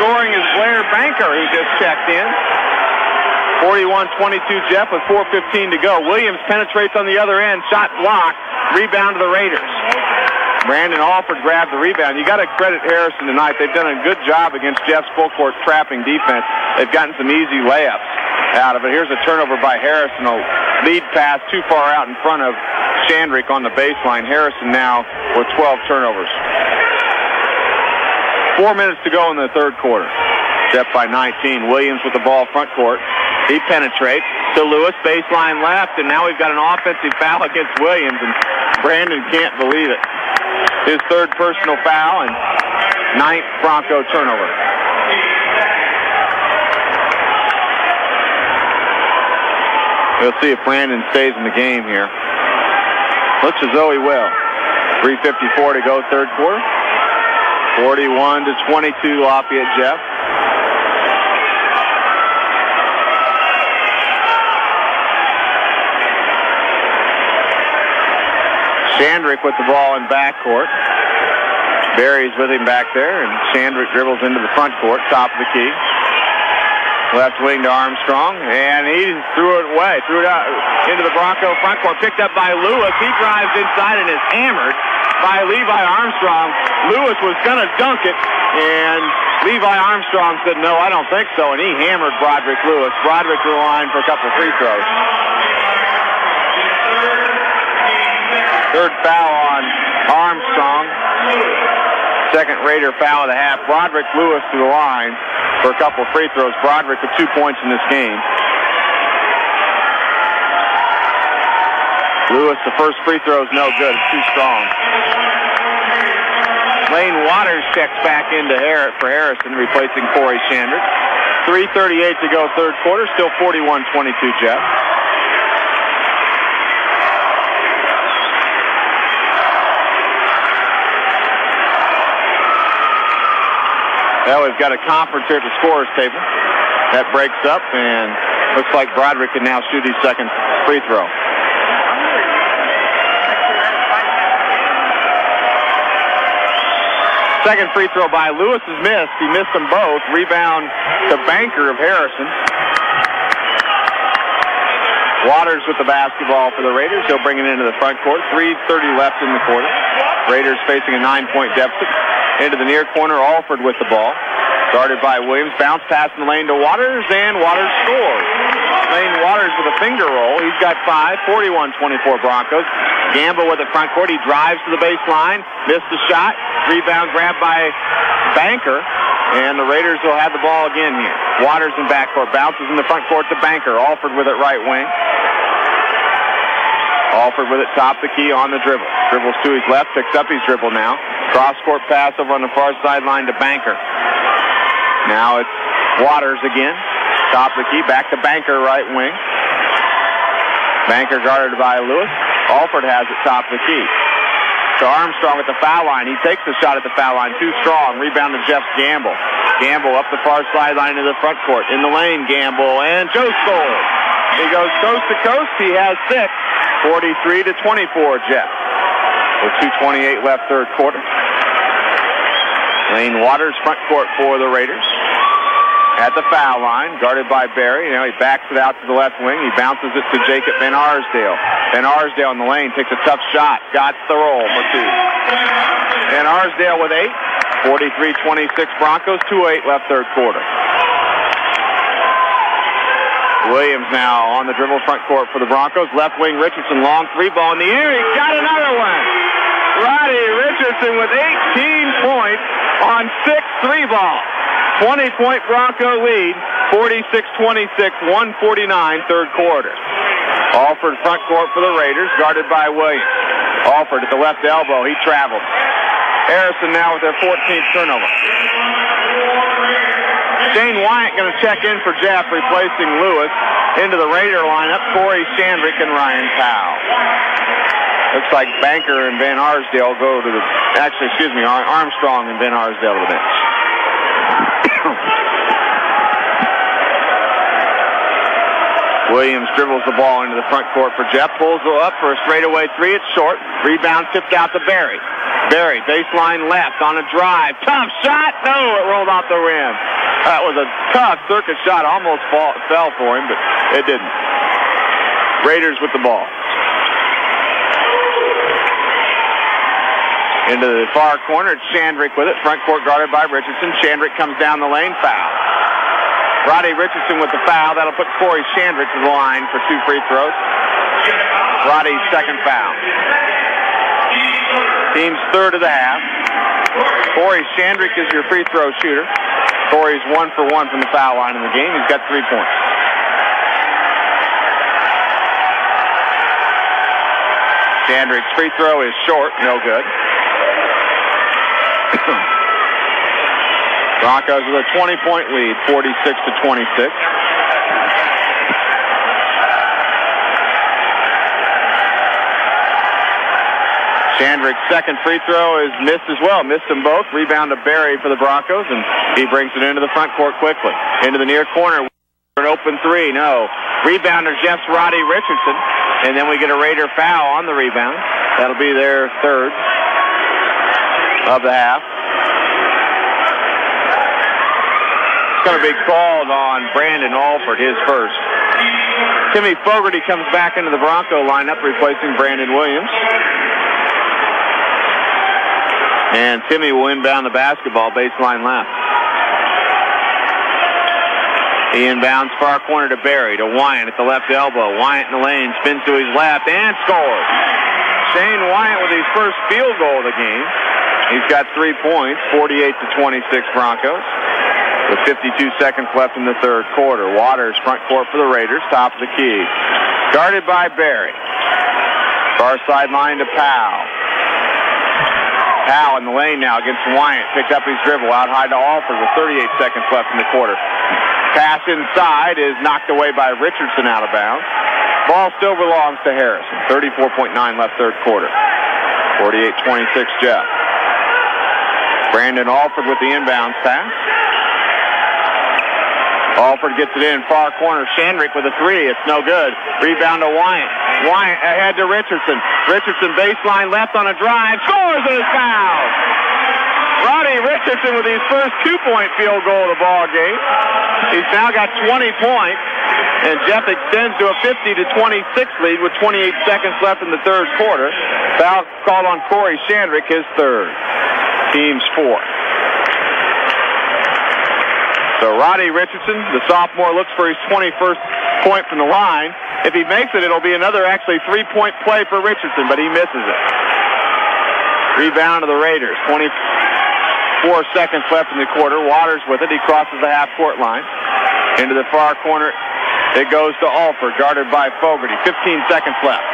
Scoring is Blair Banker, who just checked in. 41-22 Jeff with 4:15 to go. Williams penetrates on the other end, shot blocked, rebound to the Raiders. Brandon Alford grabbed the rebound. You got to credit Harrison tonight. They've done a good job against Jeff's full court trapping defense. They've gotten some easy layups out of it. Here's a turnover by Harrison. A lead pass too far out in front of Shandrick on the baseline. Harrison now with 12 turnovers. 4 minutes to go in the third quarter. Jeff by 19. Williams with the ball front court. He penetrates to Lewis, baseline left, and now we've got an offensive foul against Williams, and Brandon can't believe it. His third personal foul and 9th Bronco turnover. We'll see if Brandon stays in the game here. Looks as though he will. 3:54 to go, third quarter. 41-22 Lafayette Jeff. Shandrick with the ball in backcourt. Barry's with him back there, and Shandrick dribbles into the front court, top of the key. Left wing to Armstrong, and he threw it away, threw it out into the Bronco front court, picked up by Lewis. He drives inside and is hammered by Levi Armstrong. Lewis was going to dunk it, and Levi Armstrong said, no, I don't think so, and he hammered Broderick Lewis. Broderick to the line for a couple free throws. Third foul on Armstrong. Second Raider foul of the half. Broderick Lewis to the line for a couple free throws. Broderick with 2 points in this game. Lewis, the first free throw is no good. It's too strong. Lane Waters checks back into for Harrison, replacing Corey Chandrick. 3:38 to go third quarter. Still 41-22, Jeff. Well, we've got a conference here at the scorer's table. That breaks up, and looks like Broderick can now shoot his second free throw. Second free throw by Lewis is missed. He missed them both. Rebound to Banker of Harrison. Waters with the basketball for the Raiders. He'll bring it into the front court. 3:30 left in the quarter. Raiders facing a 9-point deficit. Into the near corner, Alford with the ball. Guarded by Williams. Bounce pass in the lane to Waters, and Waters scores. Lane Waters with a finger roll. He's got 5. 41-24 Broncos. Gamble with the front court. He drives to the baseline. Missed the shot. Rebound grabbed by Banker. And the Raiders will have the ball again here. Waters in backcourt. Bounces in the front court to Banker. Alford with it right wing. Alford with it top the key on the dribble. Dribbles to his left. Picks up his dribble now. Cross-court pass over on the far sideline to Banker. Now it's Waters again. Top the key. Back to Banker right wing. Banker guarded by Lewis. Alford has it top the key. To Armstrong at the foul line. He takes the shot at the foul line. Too strong. Rebound to Jeff Gamble. Gamble up the far sideline to the front court. In the lane, Gamble. And Joe scores. He goes coast to coast. He has 6. 43-24, Jeff. With 2:28 left third quarter. Lane Waters front court for the Raiders. At the foul line, guarded by Barry. Now he backs it out to the left wing. He bounces it to Jacob Van Arsdale. Van Arsdale in the lane takes a tough shot. Got the roll for 2. Van Arsdale with 8. 43-26 Broncos. 2:08 left third quarter. Williams now on the dribble front court for the Broncos. Left wing Richardson, long 3 ball in the air. He's got another one. Roddy Richardson with 18 points on 6 3 balls. 20-point Bronco lead, 46-26, 1:49 third quarter. Alford front court for the Raiders, guarded by Williams. Alford at the left elbow. He traveled. Harrison now with their 14th turnover. Shane Wyatt going to check in for Jeff, replacing Lewis. Into the Raider lineup, Corey Chandrick and Ryan Powell. Looks like Banker and Van Arsdale go to the... Actually, excuse me, Armstrong and Van Arsdale to the bench. Williams dribbles the ball into the front court for Jeff. Pulls it up for a straightaway 3. It's short. Rebound tipped out to Barry. Barry, baseline left on a drive. Tough shot. No, it rolled off the rim. That was a tough circus shot. Almost fell for him, but it didn't. Raiders with the ball. Into the far corner, it's Chandrick with it. Front court guarded by Richardson. Chandrick comes down the lane, foul. Roddy Richardson with the foul. That'll put Corey Chandrick to the line for 2 free throws. Roddy's second foul. Team's third of the half. Corey Chandrick is your free throw shooter. Corey's 1 for 1 from the foul line in the game. He's got 3 points. Chandrick's free throw is short, no good. Broncos with a 20-point lead, 46-26. Chandrick's second free throw is missed as well. Missed them both. Rebound to Barry for the Broncos, and he brings it into the front court quickly. Into the near corner. An open 3. No. Rebounder Jeff's Roddy Richardson. And then we get a Raider foul on the rebound. That'll be their third of the half. It's going to be called on Brandon Alford, his first. Timmy Fogarty comes back into the Bronco lineup, replacing Brandon Williams. And Timmy will inbound the basketball, baseline left. He inbounds far corner to Barry, to Wyatt at the left elbow. Wyatt in the lane, spins to his left, and scores. Shane Wyatt with his first field goal of the game. He's got 3 points, 48-26 Broncos, with 52 seconds left in the third quarter. Waters front court for the Raiders, top of the key. Guarded by Barry. Far sideline to Powell. Powell in the lane now against Wyatt. Picked up his dribble out high to Alford with 38 seconds left in the quarter. Pass inside is knocked away by Richardson out of bounds. Ball still belongs to Harrison. 34.9 left third quarter. 48-26 Jeff. Brandon Alford with the inbounds pass. Alford gets it in, far corner. Shandrick with a three. It's no good. Rebound to Wyatt. Wyatt ahead to Richardson. Richardson baseline left on a drive. Scores and is fouled. Roddy Richardson with his first 2-point field goal of the ball game. He's now got 20 points. And Jeff extends to a 50-26 lead with 28 seconds left in the third quarter. Foul called on Corey Shandrick, his third. Team's fourth. So Roddy Richardson, the sophomore, looks for his 21st point from the line. If he makes it, it'll be another actually 3-point play for Richardson, but he misses it. Rebound to the Raiders. 24 seconds left in the quarter. Waters with it. He crosses the half-court line. Into the far corner. It goes to Alford, guarded by Fogarty. 15 seconds left.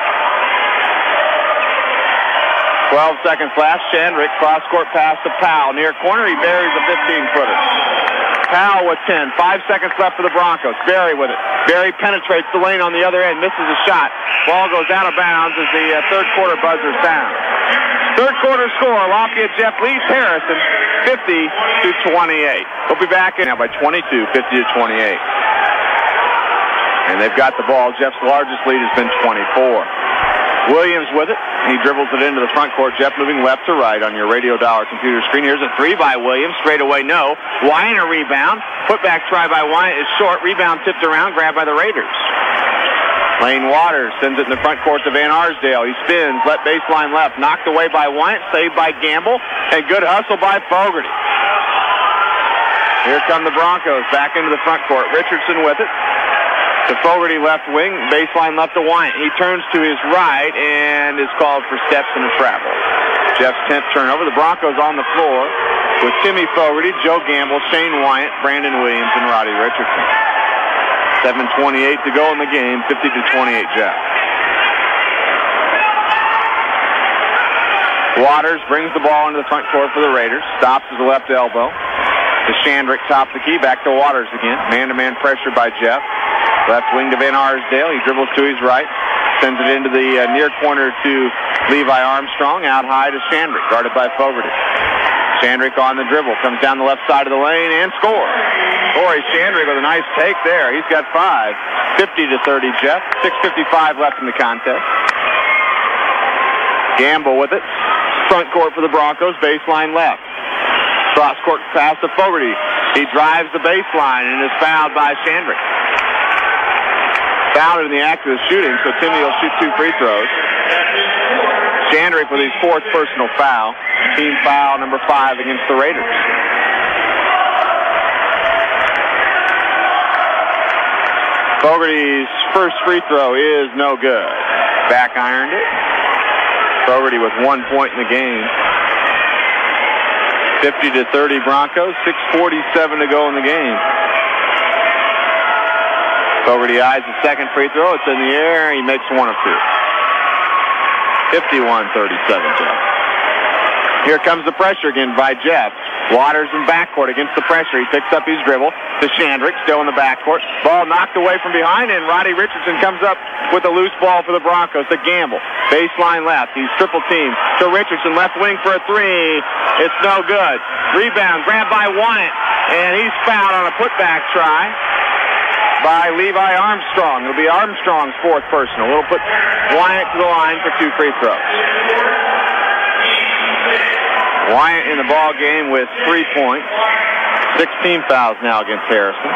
12 seconds left. Shandrick, cross-court pass to Powell. Near corner, he buries a 15-footer. Powell with 10. 5 seconds left for the Broncos. Barry with it. Barry penetrates the lane on the other end. Misses a shot. Ball goes out of bounds as the third quarter buzzer sounds. Third quarter score. Lafayette Jeff leads Harrison 50-28. We'll be back now by 22, 50-28. And they've got the ball. Jeff's largest lead has been 24. Williams with it. He dribbles it into the front court. Jeff moving left to right on your Radio Dollar computer screen. Here's a three by Williams. Straight away, no. Wyatt a rebound. Putback try by Wyatt is short. Rebound tipped around. Grabbed by the Raiders. Lane Waters sends it in the front court to Van Arsdale. He spins. Let baseline left. Knocked away by Wyatt. Saved by Gamble. And good hustle by Fogarty. Here come the Broncos back into the front court. Richardson with it. To Fogarty left wing, baseline left to Wyatt. He turns to his right and is called for steps and a travel. Jeff's 10th turnover. The Broncos on the floor with Timmy Fogarty, Joe Gamble, Shane Wyatt, Brandon Williams, and Roddy Richardson. 7:28 to go in the game, 50-28 Jeff. Waters brings the ball into the front court for the Raiders. Stops at the left elbow. To Shandrick, top the key, back to Waters again. Man-to-man pressure by Jeff. Left wing to Van Arsdale. He dribbles to his right. Sends it into the near corner to Levi Armstrong. Out high to Shandrick, guarded by Fogarty. Shandrick on the dribble. Comes down the left side of the lane and scores. Corey Shandrick with a nice take there. He's got 5. 50-30 Jeff. 6:55 left in the contest. Gamble with it. Front court for the Broncos. Baseline left. Cross-court pass to Fogarty. He drives the baseline and is fouled by Shandrick. Fouled in the act of the shooting, so Timmy will shoot 2 free throws. Shandrick with his 4th personal foul. Team foul number 5 against the Raiders. Fogarty's first free throw is no good. Back ironed it. Fogarty with 1 point in the game. 50-30 Broncos. 6:47 to go in the game. Fogarty eyes the second free throw. It's in the air. He makes 1 of 2. 51-37 Jeff. Here comes the pressure again by Jeff. Waters in backcourt against the pressure. He picks up his dribble to Shandrick, still in the backcourt. Ball knocked away from behind, and Roddy Richardson comes up with a loose ball for the Broncos to Gamble. Baseline left. He's triple teamed to Richardson, left wing for a three. It's no good. Rebound grabbed by Wyatt, and he's fouled on a putback try by Levi Armstrong. It'll be Armstrong's 4th personal. We'll put Wyatt to the line for 2 free throws. Wyatt in the ball game with 3 points. 16 fouls now against Harrison.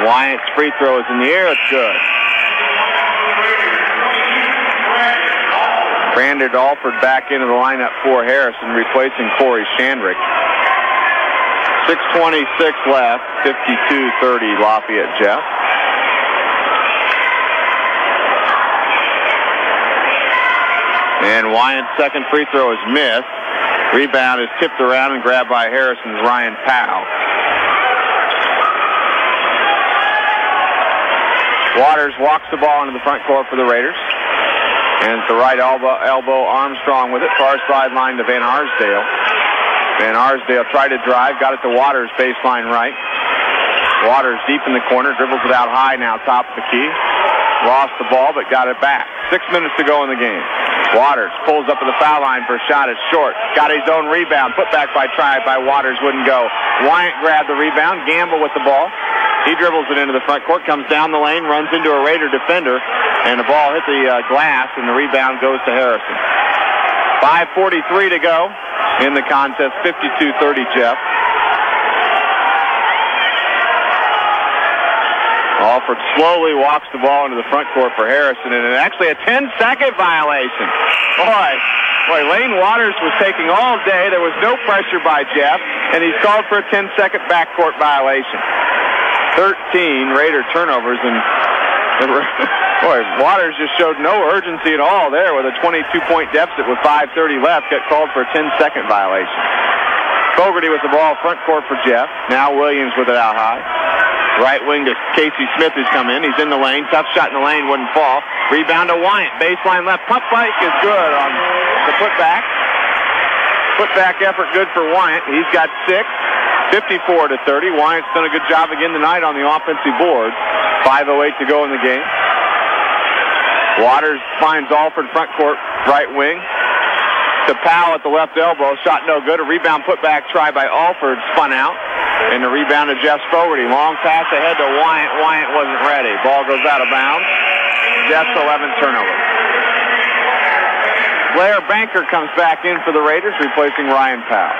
Wyatt's free throw is in the air. It's good. Brander Alford back into the lineup for Harrison, replacing Corey Shandrick. 6:26 left, 52-30 Lafayette Jeff. And Wyatt's second free throw is missed. Rebound is tipped around and grabbed by Harrison's Ryan Powell. Waters walks the ball into the front court for the Raiders. And it's the right elbow Armstrong with it. Far sideline to Van Arsdale. Van Arsdale tried to drive, got it to Waters, baseline right. Waters deep in the corner, dribbles it out high now, top of the key. Lost the ball, but got it back. 6 minutes to go in the game. Waters pulls up to the foul line for a shot. It's short. Got his own rebound. Put back by Waters. Wouldn't go. Wyatt grabbed the rebound. Gamble with the ball. He dribbles it into the front court, comes down the lane, runs into a Raider defender, and the ball hit the glass, and the rebound goes to Harrison. 5:43 to go in the contest, 52-30 Jeff. Alford slowly walks the ball into the front court for Harrison, and it's actually a 10-second violation. Boy, Lane Waters was taking all day. There was no pressure by Jeff, and he's called for a 10-second backcourt violation. 13 Raider turnovers, and Waters just showed no urgency at all there with a 22-point deficit with 5:30 left. Got called for a 10-second violation. Fogarty with the ball front court for Jeff. Now Williams with it out high. Right wing to Casey Smith has come in. He's in the lane. Tough shot in the lane, wouldn't fall. Rebound to Wyatt. Baseline left. Pump fake is good on the putback. Putback effort good for Wyatt. He's got 6. 54-30. Wyatt's done a good job again tonight on the offensive board. 5:08 to go in the game. Waters finds Alford front court, right wing. To Powell at the left elbow. Shot no good. A rebound putback try by Alford. Spun out. And the rebound to Jeff Fogarty. Long pass ahead to Wyatt. Wyatt wasn't ready. Ball goes out of bounds. Jeff's 11th turnover. Blair Banker comes back in for the Raiders, replacing Ryan Powell.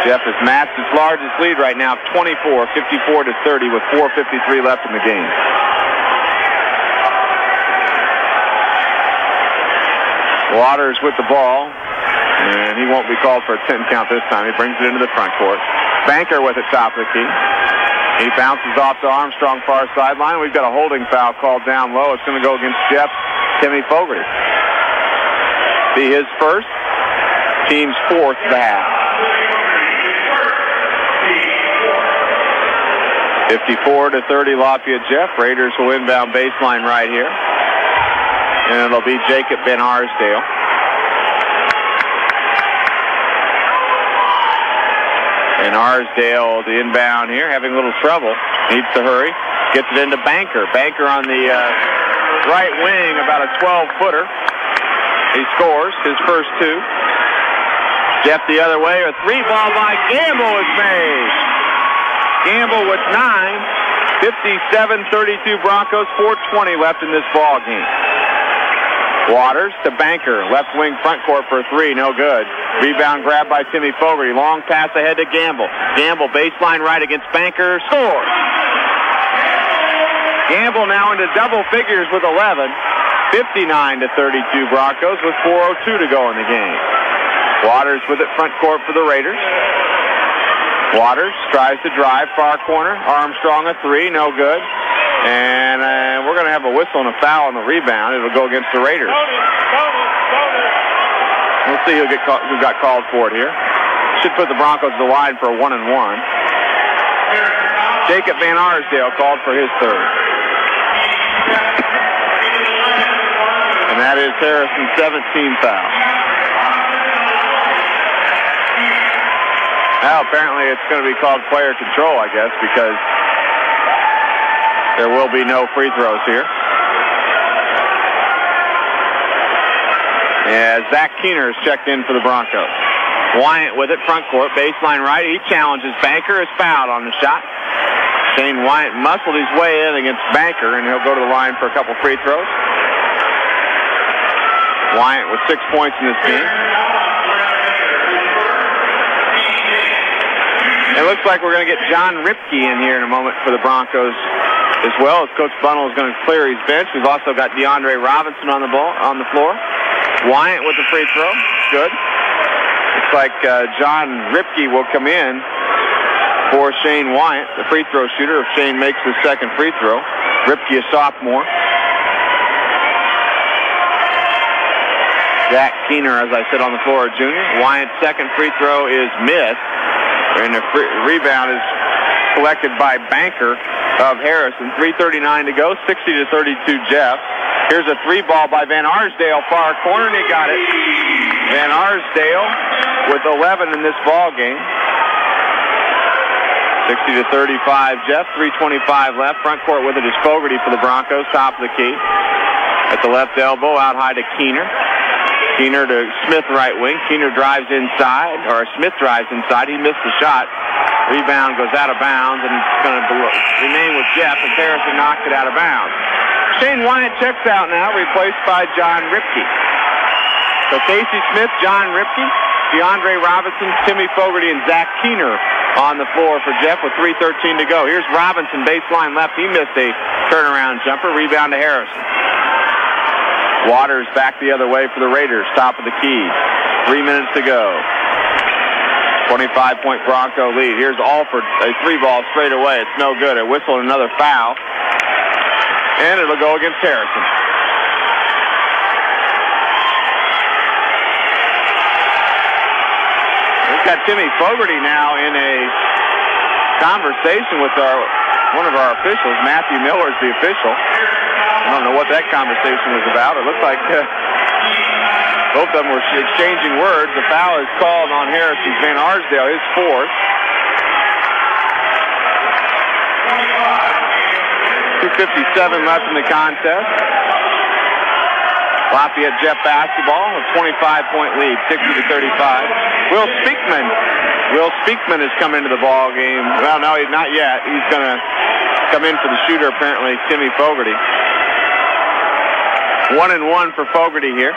Jeff has matched his largest lead right now, 24, 54-30, with 4:53 left in the game. Waters with the ball, and he won't be called for a 10 count this time. He brings it into the front court. Banker with it top of the key. He bounces off to Armstrong far sideline. We've got a holding foul called down low. It's going to go against Jeff Timmy Fogarty. Be his first, team's fourth of the half. 54-30 Lafayette Jeff. Raiders will inbound baseline right here. And it'll be Jacob Van Arsdale. And Arsdale, the inbound here, having a little trouble. Needs to hurry. Gets it into Banker. Banker on the right wing, about a 12-footer. He scores his first 2. Jeff the other way. A 3-ball by Gamble is made. Gamble with 9. 57-32 Broncos. 4:20 left in this ball game. Waters to Banker. Left wing front court for a 3. No good. Rebound grab by Timmy Fogarty. Long pass ahead to Gamble. Gamble baseline right against Banker. Scores. Gamble now into double figures with 11. 59-32 Broncos with 4:02 to go in the game. Waters with it front court for the Raiders. Waters tries to drive far corner. Armstrong a 3, no good. And we're going to have a whistle and a foul on the rebound. It'll go against the Raiders. We'll see who got called for it here. Should put the Broncos to the line for a 1-and-1. Jacob Van Arsdale called for his third. And that is Harrison's 17th foul. Now, apparently it's going to be called player control, I guess, because there will be no free throws here. As Zach Keener is checked in for the Broncos. Wyatt with it, front court, baseline right. He challenges Banker, is fouled on the shot. Shane Wyatt muscled his way in against Banker, and he'll go to the line for a couple free throws. Wyatt with 6 points in this game. It looks like we're going to get John Ripke in here in a moment for the Broncos as well, as Coach Bunnell is going to clear his bench. We've also got DeAndre Robinson on the floor. Wyatt with the free throw. Good. Looks like John Ripke will come in for Shane Wyatt, the free throw shooter, if Shane makes his second free throw. Ripke, a sophomore. Jack Keener, as I said, on the floor, a junior. Wyatt's second free throw is missed, and the rebound is collected by Banker of Harrison. 3:39 to go, 60-32 Jeff. Here's a three ball by Van Arsdale, far corner, and he got it. Van Arsdale with 11 in this ball game. 60-35 Jeff, 3:25 left. Front court with it is Fogarty for the Broncos, top of the key. At the left elbow, out high to Keener. Keener to Smith, right wing. Keener drives inside, or Smith drives inside. He missed the shot. Rebound goes out of bounds, and it's going to remain with Jeff as Harrison knocked it out of bounds. Shane Wyatt checks out now, replaced by John Ripke. So Casey Smith, John Ripke, DeAndre Robinson, Timmy Fogarty, and Zach Keener on the floor for Jeff with 3:13 to go. Here's Robinson, baseline left. He missed a turnaround jumper. Rebound to Harrison. Waters back the other way for the Raiders, top of the key. 3 minutes to go. 25-point Bronco lead. Here's Alford, a three ball straight away. It's no good. A whistle and another foul. And it'll go against Harrison. We've got Timmy Fogarty now in a conversation with one of our officials. Matthew Miller's the official. I don't know what that conversation was about. It looked like both of them were exchanging words. The foul is called on Harrison's Van Arsdale, his fourth. 2:57 left in the contest. Lafayette Jeff basketball, a 25-point lead, 60-35. Will Speakman has come into the ball game. Well, no, he's not yet. He's going to come in for the shooter, apparently, Timmy Fogarty. 1-1 for Fogarty here.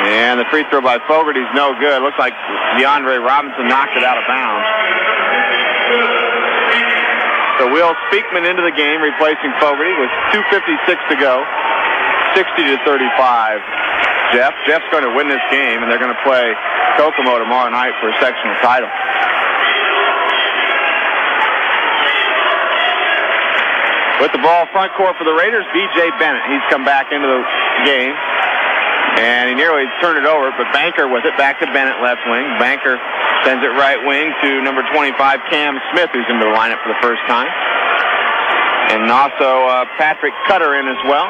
And the free throw by Fogarty's no good. Looks like DeAndre Robinson knocked it out of bounds. So Will Speakman into the game, replacing Fogarty with 2:56 to go. 60-35. Jeff's going to win this game, and they're going to play Kokomo tomorrow night for a sectional title. With the ball front court for the Raiders, B.J. Bennett. He's come back into the game. And he nearly turned it over, but Banker with it back to Bennett, left wing. Banker sends it right wing to number 25, Cam Smith, who's into the lineup for the first time. And also Patrick Cutter in as well.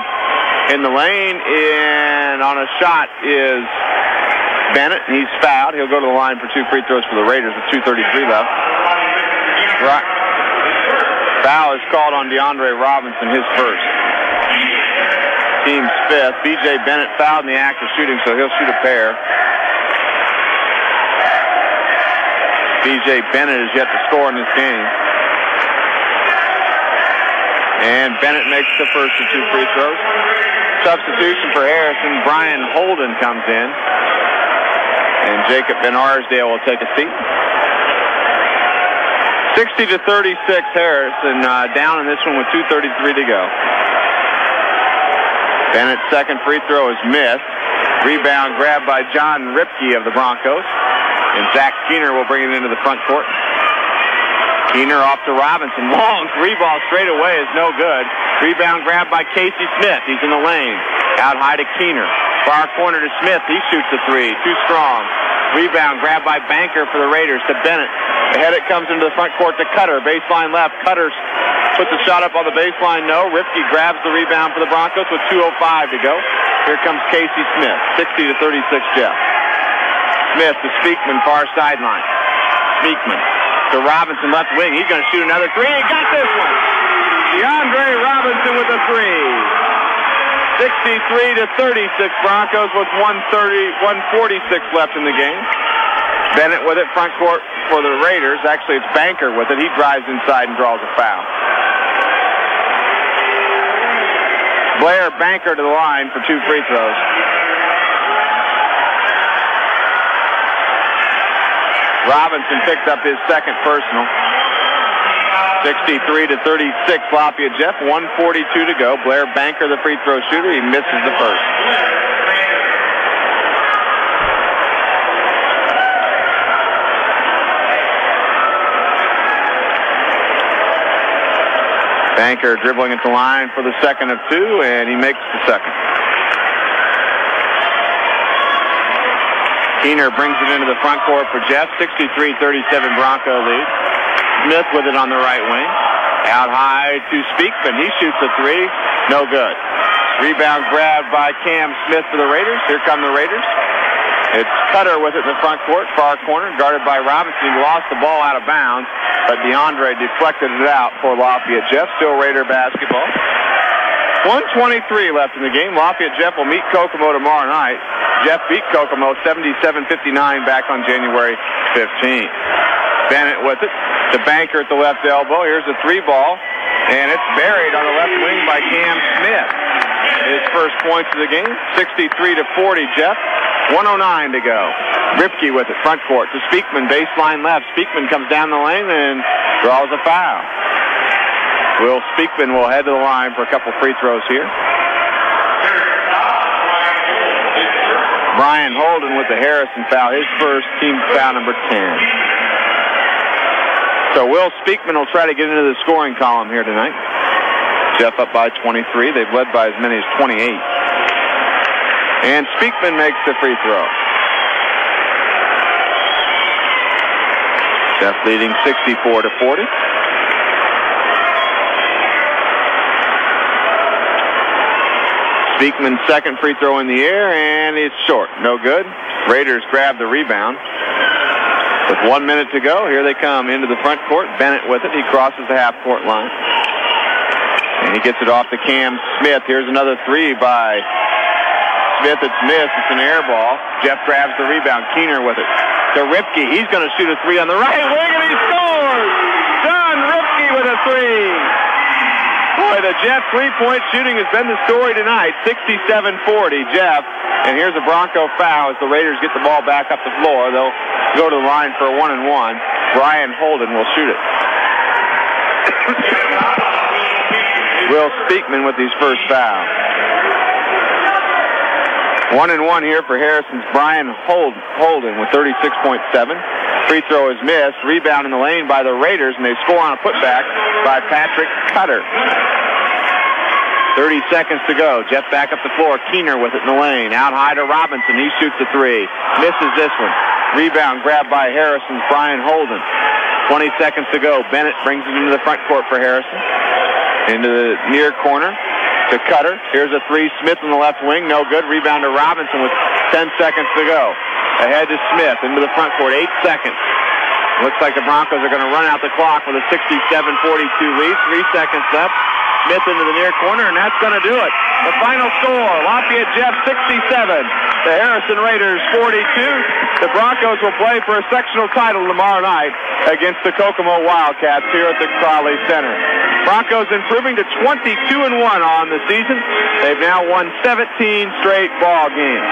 In the lane, and on a shot is Bennett. He's fouled. He'll go to the line for two free throws for the Raiders with 2:33 left. Right. Foul is called on DeAndre Robinson, his first. Team's fifth. B.J. Bennett fouled in the act of shooting, so he'll shoot a pair. B.J. Bennett is yet to score in this game. And Bennett makes the first of two free throws. Substitution for Harrison. Brian Holden comes in. And Jacob Van Arsdale will take a seat. 60-36 Harrison down in this one with 2:33 to go. Bennett's second free throw is missed. Rebound grabbed by John Ripke of the Broncos. And Zach Keener will bring it into the front court. Keener off to Robinson. Long three ball straight away is no good. Rebound grabbed by Casey Smith. He's in the lane. Out high to Keener. Far corner to Smith. He shoots a three. Too strong. Rebound grabbed by Banker for the Raiders to Bennett. Ahead it comes into the front court to Cutter. Baseline left. Cutter puts the shot up on the baseline. No. Ripke grabs the rebound for the Broncos with 2:05 to go. Here comes Casey Smith. 60-36 Jeff. Smith to Speakman, far sideline. Speakman to Robinson, left wing. He's going to shoot another three. He got this one. DeAndre Robinson with a three. 63-36 Broncos with 146 left in the game. Bennett with it, front court for the Raiders. Actually, it's Banker with it. He drives inside and draws a foul. Blair Banker to the line for 2 free throws. Robinson picked up his second personal. 63-36, Lafayette Jeff. 1:42 to go. Blair Banker, the free throw shooter. He misses the first. Banker dribbling at the line for the second of 2, and he makes the second. Keener brings it into the front court for Jeff. 63-37 Bronco lead. Smith with it on the right wing. Out high to Speakman. He shoots a 3. No good. Rebound grabbed by Cam Smith for the Raiders. Here come the Raiders. It's Cutter with it in the front court, far corner, guarded by Robinson. He lost the ball out of bounds, but DeAndre deflected it out for Lafayette Jeff. Still Raider basketball. 1:23 left in the game. Lafayette Jeff will meet Kokomo tomorrow night. Jeff beat Kokomo 77-59 back on January 15th. Bennett with it. The Banker at the left elbow. Here's a 3 ball, and it's buried on the left wing by Cam Smith. His first points of the game. 63-40 Jeff. 1:09 to go. Ripke with it, front court to Speakman, baseline left. Speakman comes down the lane and draws a foul. Will Speakman will head to the line for a couple free throws here. Brian Holden with the Harrison foul, his first team foul number 10. So Will Speakman will try to get into the scoring column here tonight. Jeff up by 23. They've led by as many as 28. And Speakman makes the free throw. Jeff leading 64-40. Speakman's second free throw in the air, and it's short. No good. Raiders grab the rebound. With 1 minute to go, here they come into the front court. Bennett with it. He crosses the half-court line. And he gets it off to Cam Smith. Here's another 3 by Smith. It's missed. It's an air ball. Jeff grabs the rebound. Keener with it to Ripke. He's going to shoot a 3 on the right wing, and he scores! John Ripke with a 3. Boy, the Jeff three-point shooting has been the story tonight. 67-40, Jeff. And here's a Bronco foul as the Raiders get the ball back up the floor. They'll go to the line for a 1-and-1. Brian Holden will shoot it. Will Speakman with his first foul. 1-and-1 here for Harrison's Brian Holden with 36.7. Free throw is missed. Rebound in the lane by the Raiders, and they score on a putback by Patrick Cutter. 30 seconds to go. Jeff back up the floor. Keener with it in the lane. Out high to Robinson. He shoots a 3. Misses this one. Rebound grabbed by Harrison's Brian Holden. 20 seconds to go. Bennett brings it into the front court for Harrison. Into the near corner to Cutter. Here's a 3. Smith in the left wing. No good. Rebound to Robinson with 10 seconds to go. Ahead to Smith into the front court. 8 seconds. Looks like the Broncos are going to run out the clock with a 67-42 lead. 3 seconds left. Smith into the near corner, and that's going to do it. The final score, Lafayette Jeff 67, the Harrison Raiders 42. The Broncos will play for a sectional title tomorrow night against the Kokomo Wildcats here at the Crowley Center. Broncos improving to 22-1 on the season. They've now won 17 straight ball games.